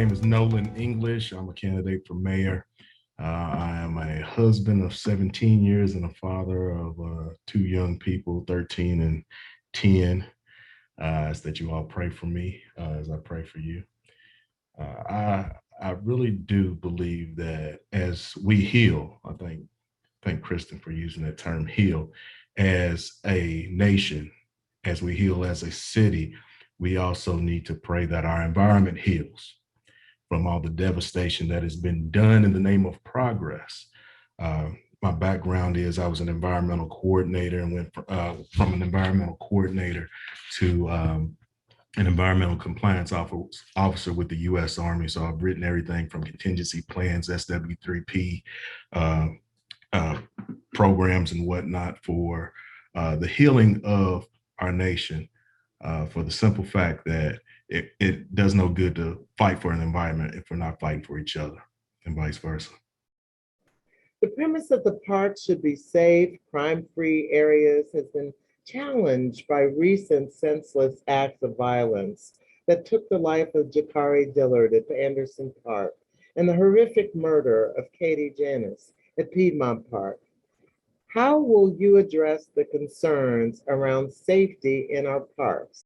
name is Nolan English. I'm a candidate for mayor. I am a husband of 17 years and a father of two young people, 13 and 10. Ask that you all pray for me as I pray for you. I really do believe that as we heal, I thank Kristen for using that term heal, as a nation, as we heal as a city, we also need to pray that our environment heals from all the devastation that has been done in the name of progress. Uh, my background is I was an environmental coordinator and went from an environmental coordinator to an environmental compliance officer with the U.S. Army. So I've written everything from contingency plans, SW3P, uh, uh, programs and whatnot for the healing of our nation, for the simple fact that it does no good to fight for an environment if we're not fighting for each other, and vice versa. The premise that the park should be safe, crime-free areas has been challenged by recent senseless acts of violence that took the life of Jakari Dillard at Anderson Park and the horrific murder of Katie Janis at Piedmont Park. How will you address the concerns around safety in our parks?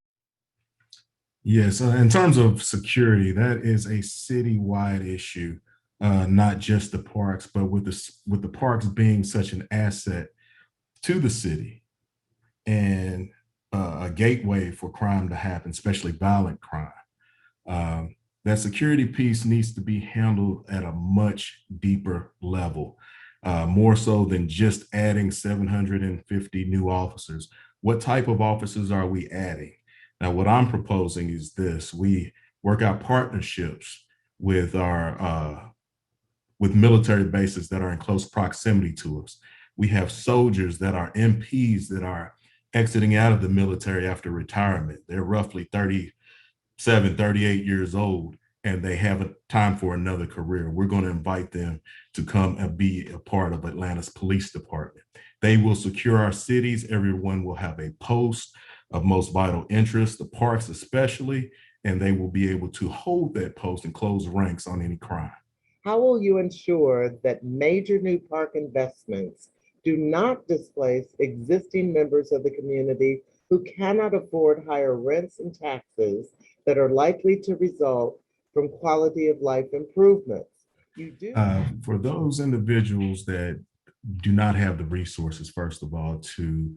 Yes, in terms of security, that is a citywide issue, not just the parks, but with the parks being such an asset to the city and a gateway for crime to happen, especially violent crime. That security piece needs to be handled at a much deeper level, more so than just adding 750 new officers. What type of officers are we adding? Now, what I'm proposing is this: we work out partnerships with our with military bases that are in close proximity to us. We have soldiers that are MPs that are exiting out of the military after retirement. They're roughly 37, 38 years old, and they have a time for another career. We're going to invite them to come and be a part of Atlanta's police department. They will secure our cities. Everyone will have a post of most vital interest, the parks especially, and they will be able to hold that post and close ranks on any crime. How will you ensure that major new park investments do not displace existing members of the community who cannot afford higher rents and taxes that are likely to result from quality of life improvements? For those individuals that do not have the resources, first of all, to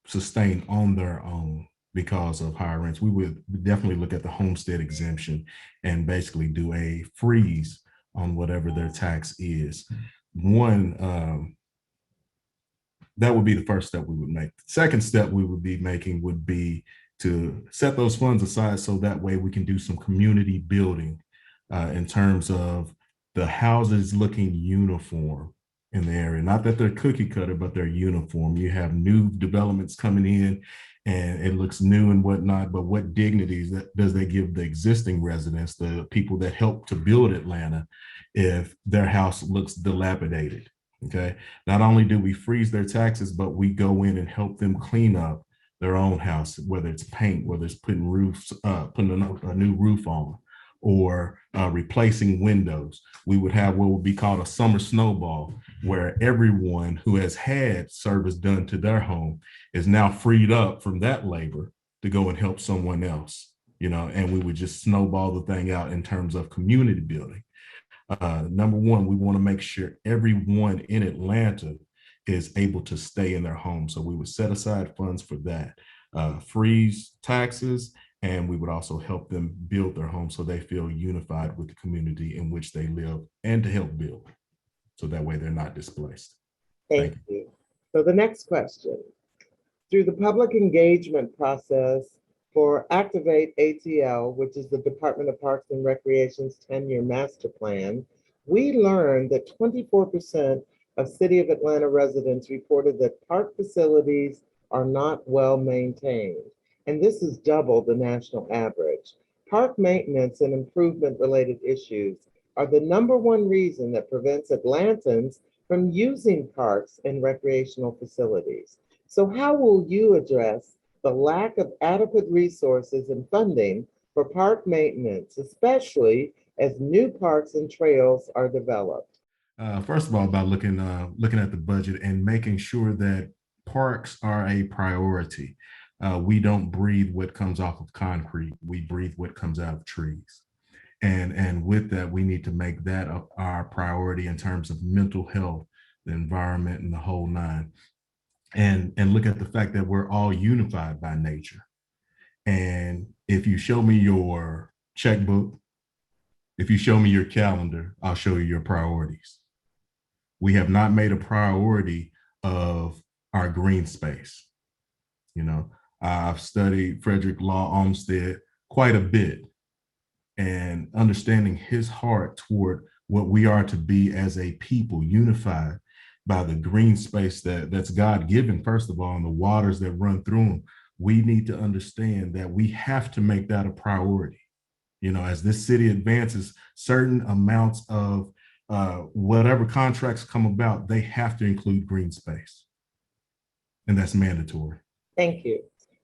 sustain on their own because of higher rents, we would definitely look at the homestead exemption and basically do a freeze on whatever their tax is. One, that would be the first step we would make. The second step we would be making would be to set those funds aside so that way we can do some community building in terms of the houses looking uniform in the area. Not that they're cookie cutter, but they're uniform. You have new developments coming in and it looks new and whatnot, but what dignities does they give the existing residents, the people that helped to build Atlanta, if their house looks dilapidated? Okay. Not only do we freeze their taxes, but we go in and help them clean up their own house, whether it's paint, whether it's putting roofs, putting a new roof on, or replacing windows. We would have what would be called a summer snowball, where everyone who has had service done to their home is now freed up from that labor to go and help someone else, and we would just snowball the thing out in terms of community building. Number one, we want to make sure everyone in Atlanta is able to stay in their home. So we would set aside funds for that, freeze taxes, and we would also help them build their home so they feel unified with the community in which they live and to help build. So that way they're not displaced. Thank you. So the next question. Through the public engagement process for Activate ATL, which is the Department of Parks and Recreation's 10-year master plan, we learned that 24% of City of Atlanta residents reported that park facilities are not well maintained, and this is double the national average. Park maintenance and improvement related issues are the number one reason that prevents Atlantans from using parks and recreational facilities. So how will you address the lack of adequate resources and funding for park maintenance, especially as new parks and trails are developed? First of all, by looking at the budget and making sure that parks are a priority. We don't breathe what comes off of concrete. We breathe what comes out of trees. And with that, we need to make that our priority in terms of mental health, the environment, and the whole nine. And look at the fact that we're all unified by nature. And if you show me your checkbook, if you show me your calendar, I'll show you your priorities. We have not made a priority of our green space. You know, I've studied Frederick Law Olmsted quite a bit, and understanding his heart toward what we are to be as a people, unified by the green space that's God given, first of all, and the waters that run through them. We need to understand that we have to make that a priority. You know, as this city advances, certain amounts of whatever contracts come about, they have to include green space, and that's mandatory. Thank you.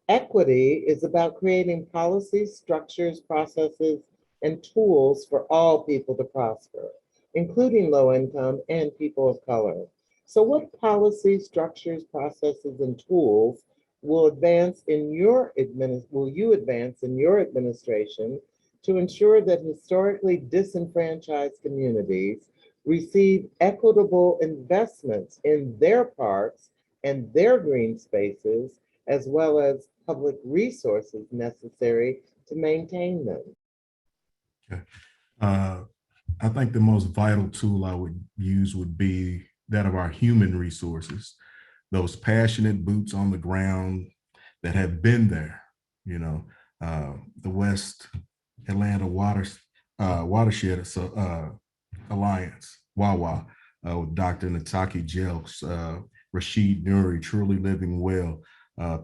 Equity is about creating policies, structures, processes, and tools for all people to prosper, including low income and people of color. So, what policies, structures, processes, and tools will you advance in your administration to ensure that historically disenfranchised communities receive equitable investments in their parks and their green spaces, as well as public resources necessary to maintain them? Okay. Uh, I think the most vital tool I would use would be that of our human resources, those passionate boots on the ground that have been there. You know, the West Atlanta Watershed Alliance, WAWA, with Dr. Nataki Jelks, Rashid Nuri, Truly Living Well, uh,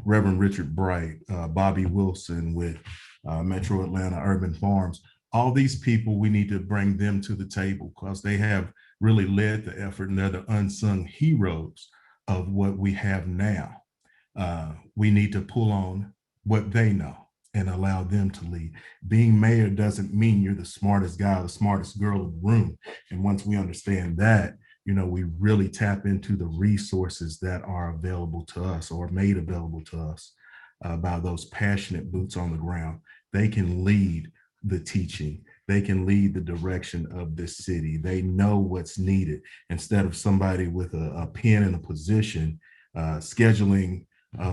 Reverend Richard Bright, Bobby Wilson with Metro Atlanta Urban Farms. All these people, we need to bring them to the table because they have really led the effort, and they're the unsung heroes of what we have now. We need to pull on what they know and allow them to lead. Being mayor doesn't mean you're the smartest guy or the smartest girl in the room. And once we understand that, you know, we really tap into the resources that are available to us or made available to us by those passionate boots on the ground. They can lead the teaching. They can lead the direction of this city. They know what's needed instead of somebody with a pen and a position scheduling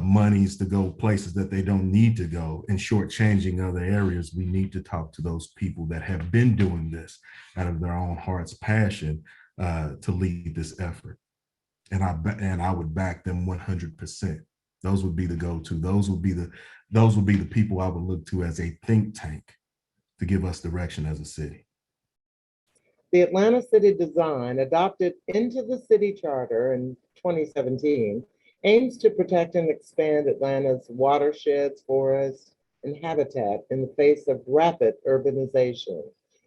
monies to go places that they don't need to go and shortchanging other areas. We need to talk to those people that have been doing this out of their own heart's passion to lead this effort. And I would back them 100%. Those would be the go-to. Those would be the people I would look to as a think tank to give us direction as a city. The Atlanta City Design, adopted into the city charter in 2017, aims to protect and expand Atlanta's watersheds, forests, and habitat in the face of rapid urbanization.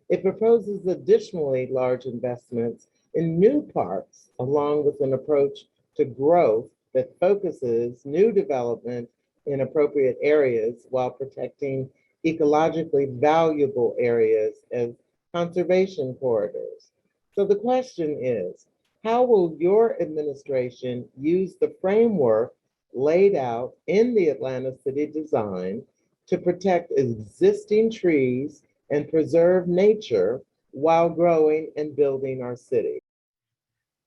It proposes additionally large investments in new parks, along with an approach to growth that focuses new development in appropriate areas while protecting ecologically valuable areas as conservation corridors. So the question is, how will your administration use the framework laid out in the Atlanta City Design to protect existing trees and preserve nature while growing and building our city?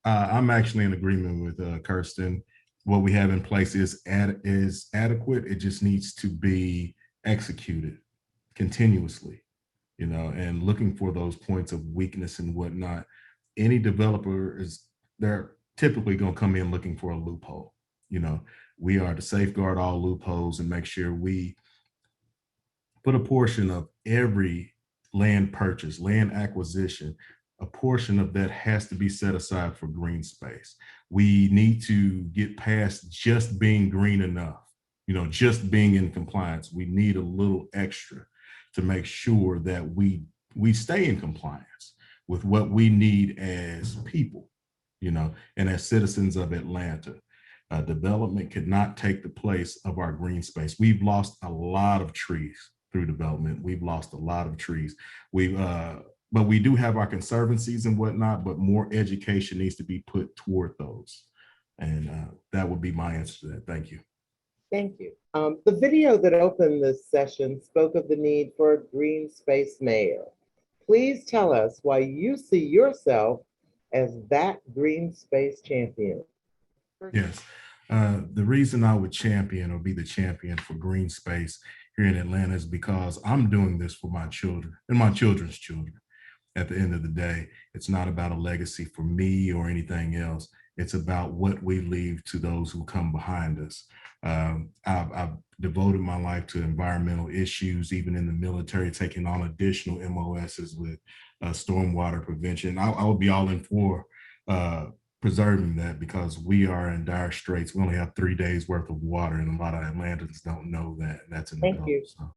I'm actually in agreement with Kirsten. What we have in place is adequate. It just needs to be executed continuously, you know, and looking for those points of weakness and whatnot. Any developer they're typically going to come in looking for a loophole. You know, we are to safeguard all loopholes and make sure we put a portion of every land purchase, land acquisition, a portion of that has to be set aside for green space. We need to get past just being green enough, you know, just being in compliance. We need a little extra to make sure that we stay in compliance with what we need as people, you know, and as citizens of Atlanta. Development could not take the place of our green space. We've lost a lot of trees. through development. We've lost a lot of trees. But we do have our conservancies and whatnot, but more education needs to be put toward those. And that would be my answer to that. Thank you. Thank you. The video that opened this session spoke of the need for a green space mayor. Please tell us why you see yourself as that green space champion. Yes. The reason I would champion or be the champion for green space here in Atlanta is because I'm doing this for my children and my children's children. At the end of the day, it's not about a legacy for me or anything else. It's about what we leave to those who come behind us. I've devoted my life to environmental issues, even in the military, taking on additional MOSs with stormwater prevention. I would be all in for preserving that, because we are in dire straits. We only have 3 days worth of water, and a lot of Atlantans don't know that. That's in the Thank you. So.